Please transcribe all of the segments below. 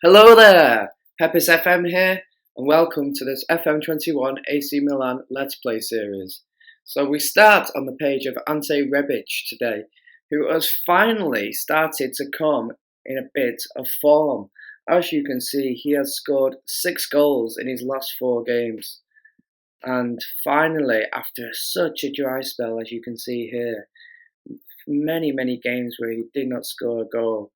Hello there, Peppers FM here, and welcome to this FM21 AC Milan Let's Play series. So we start on the page of Ante Rebic today, who has finally started to come in a bit of form. As you can see, he has scored 6 goals in his last 4 games. And finally, after such a dry spell, as you can see here, many games where he did not score a goal,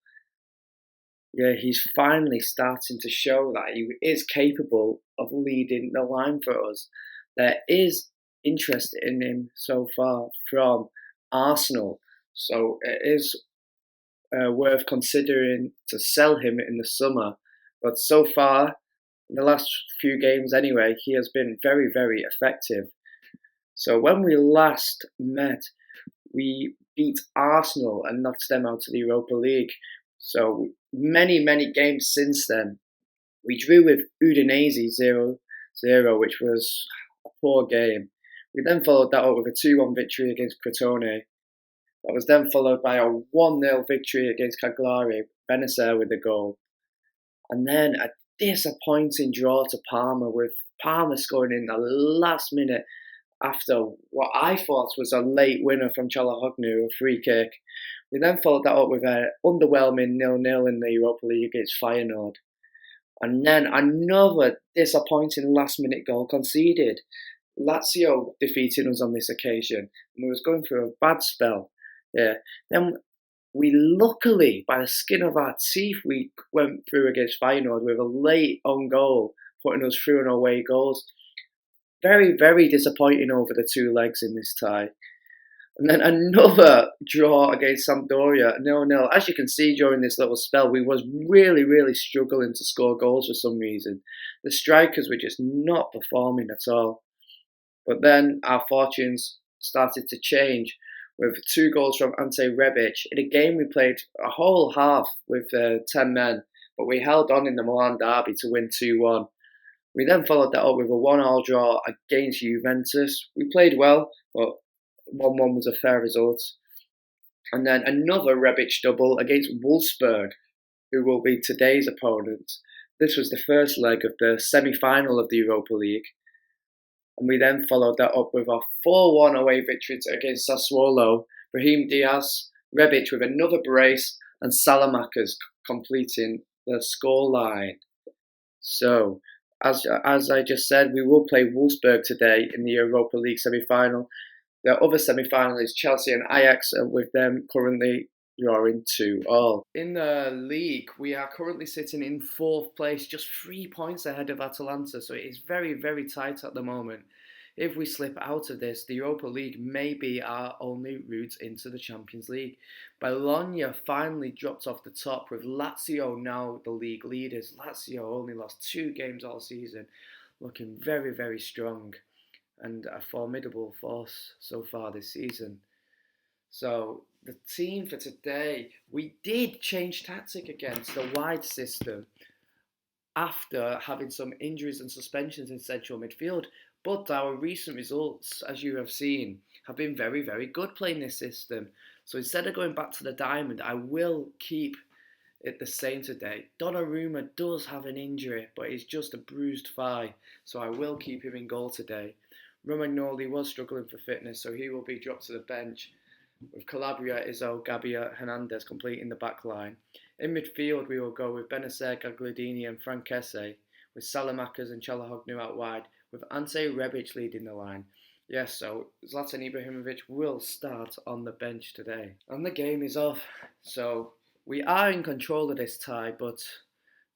yeah, he's finally starting to show that he is capable of leading the line for us. There is interest in him so far from Arsenal, so it is worth considering to sell him in the summer. But so far, in the last few games anyway, he has been very effective. So when we last met, we beat Arsenal and knocked them out of the Europa League. So many games since then. We drew with Udinese 0-0, which was a poor game. We then followed that up with a 2-1 victory against Crotone. That was then followed by a 1-0 victory against Cagliari, Benacer with the goal. And then a disappointing draw to Parma, with Parma scoring in the last minute after what I thought was a late winner from Çalhanoğlu, a free kick. We then followed that up with an underwhelming 0-0 in the Europa League against Feyenoord. And then another disappointing last-minute goal conceded. Lazio defeated us on this occasion, and we was going through a bad spell. Yeah. Then we luckily, by the skin of our teeth, we went through against Feyenoord with a late own goal, putting us through on away goals. Very disappointing over the 2 legs in this tie. And then another draw against Sampdoria, 0-0. As you can see during this little spell, we was really struggling to score goals for some reason. The strikers were just not performing at all. But then our fortunes started to change with 2 goals from Ante Rebic. In a game we played a whole half with 10 men, but we held on in the Milan derby to win 2-1. We then followed that up with a 1-1 draw against Juventus. We played well, but 1-1 was a fair result. And then another Rebic double against Wolfsburg, who will be today's opponent. This was the first leg of the semi-final of the Europa League. And we then followed that up with a 4-1 away victory against Sassuolo. Brahim Diaz, Rebic with another brace, and Salamakers completing the scoreline. So, as I just said, we will play Wolfsburg today in the Europa League semi-final. The other semi-final is Chelsea and Ajax, with them currently drawing 2-2. In the league, we are currently sitting in 4th place, just 3 points ahead of Atalanta, so it is very tight at the moment. If we slip out of this, the Europa League may be our only route into the Champions League. Bologna finally dropped off the top, with Lazio now the league leaders. Lazio only lost 2 games all season, looking very strong and a formidable force so far this season. So the team for today, we did change tactic again to the wide system after having some injuries and suspensions in central midfield. But our recent results, as you have seen, have been very good playing this system. So instead of going back to the diamond, I will keep it the same today. Donnarumma does have an injury, but it's just a bruised thigh, so I will keep him in goal today. Romagnoli was struggling for fitness, so he will be dropped to the bench, with Calabria, Izzo, Gabbia, Hernandez completing the back line. In midfield, we will go with Benacer, Gagliardini and Franchese, with Salamakers and Çalhanoğlu out wide, with Ante Rebic leading the line. Yes, so Zlatan Ibrahimovic will start on the bench today. And the game is off, so we are in control of this tie, but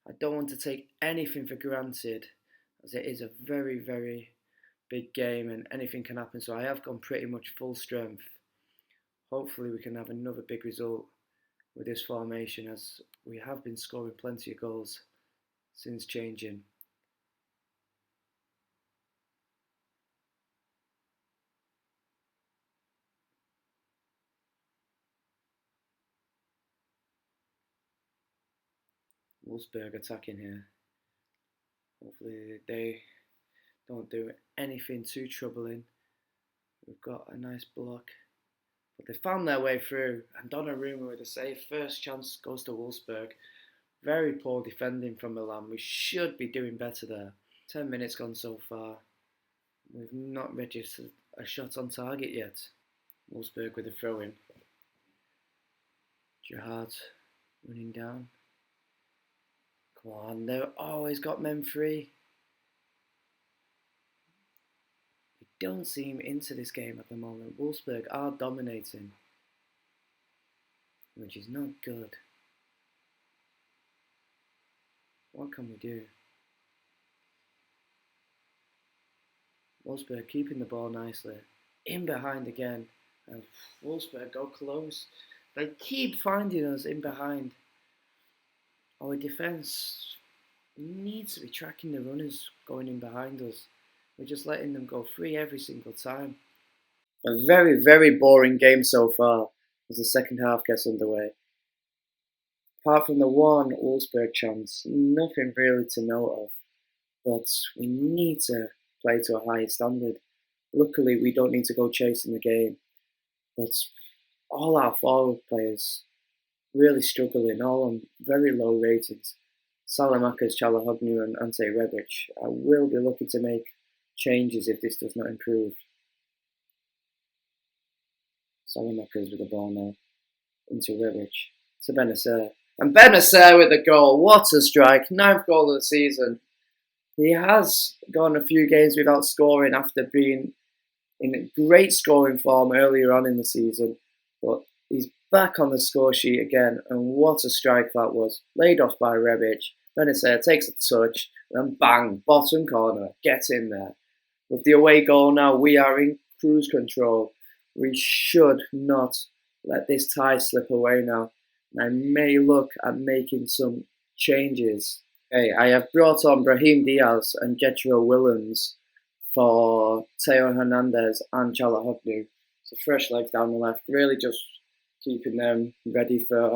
I don't want to take anything for granted, as it is a very big game and anything can happen, so I have gone pretty much full strength. Hopefully we can have another big result with this formation, as we have been scoring plenty of goals since changing. Wolfsburg attacking here. Hopefully they don't do anything too troubling. We've got a nice block. But they found their way through, and Donnarumma with a save. First chance goes to Wolfsburg. Very poor defending from Milan. We should be doing better there. 10 minutes gone so far. We've not registered a shot on target yet. Wolfsburg with a throw in. Gerrard running down. Come on, they've always got men free. We don't seem into this game at the moment. Wolfsburg are dominating, which is not good. What can we do? Wolfsburg keeping the ball nicely. In behind again. And Wolfsburg go close. They keep finding us in behind. Our defence needs to be tracking the runners going in behind us. We're just letting them go free every single time. A very, very boring game so far as the second half gets underway. Apart from the one Wolfsburg chance, nothing really to note of. But we need to play to a higher standard. Luckily, we don't need to go chasing the game. But all our forward players really struggling, all on very low ratings. Salamakers, Çalhanoğlu and Ante Rebic. I will be looking to make changes if this does not improve. Salamakers with the ball now. Into Rebic. To Benacer. And Benacer with the goal. What a strike. 9th goal of the season. He has gone a few games without scoring after being in great scoring form earlier on in the season. But he's back on the score sheet again. And what a strike that was. Laid off by Rebic. Benacer takes a touch. And bang. Bottom corner. Get in there. With the away goal now, we are in cruise control. We should not let this tie slip away now. And I may look at making some changes. Okay, I have brought on Brahim Diaz and Jetro Willems for Theo Hernandez and Çalhanoğlu. So fresh legs down the left, really just keeping them ready for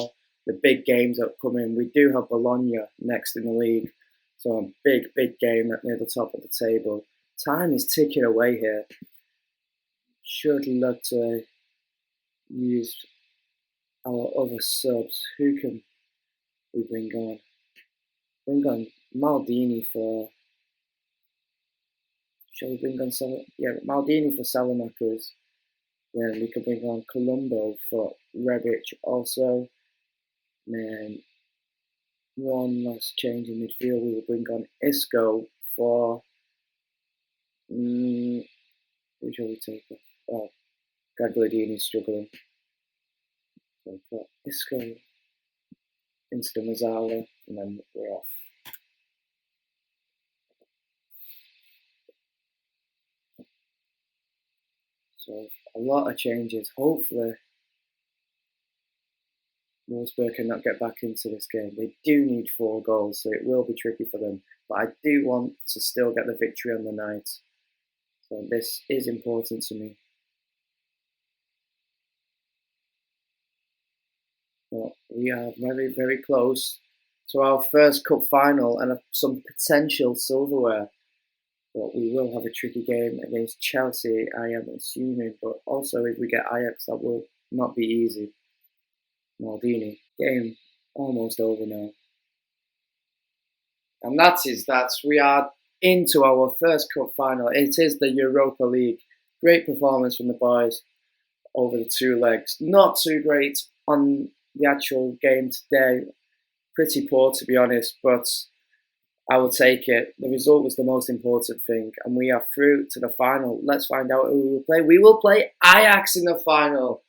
the big games that come in. We do have Bologna next in the league, so a big game near the top of the table. Time is ticking away here. Should look to use our other subs. Who can we bring on? Bring on Maldini for. Shall we bring on Maldini for Salamakers? Then we could bring on Colombo for Rebic also. Then one last change in midfield. We will bring on Isco for. Who shall we take off? Oh, Gagliardini's struggling. So for Isco into the Mazzala, and then we're off. So a lot of changes. Hopefully, Wolfsburg cannot get back into this game. They do need 4 goals, so it will be tricky for them. But I do want to still get the victory on the night. So this is important to me. But we are very, very close to our first cup final and some potential silverware. But we will have a tricky game against Chelsea, I am assuming. But also if we get Ajax, that will not be easy. Maldini. Game almost over now. And that is that. We are into our first cup final. It is the Europa League. Great performance from the boys over the 2 legs. Not too great on the actual game today. Pretty poor, to be honest, but I will take it. The result was the most important thing, and we are through to the final. Let's find out who we will play. We will play Ajax in the final.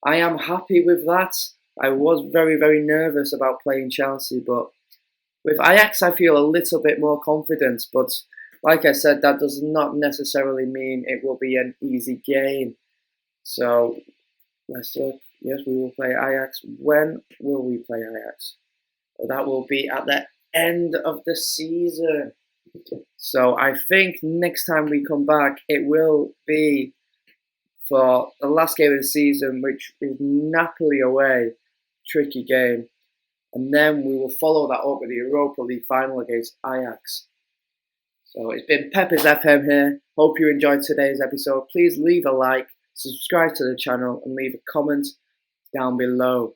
I am happy with that. I was very, very nervous about playing Chelsea, but with Ajax I feel a little bit more confident. But like I said, that does not necessarily mean it will be an easy game. So let's look. Yes, we will play Ajax. When will we play Ajax? Well, that will be at the end of the season. So I think next time we come back, it will be for the last game of the season, which is Napoli away. Tricky game. And then we will follow that up with the Europa League final against Ajax. So it's been Peppers FM here. Hope you enjoyed today's episode. Please leave a like, subscribe to the channel, and leave a comment down below.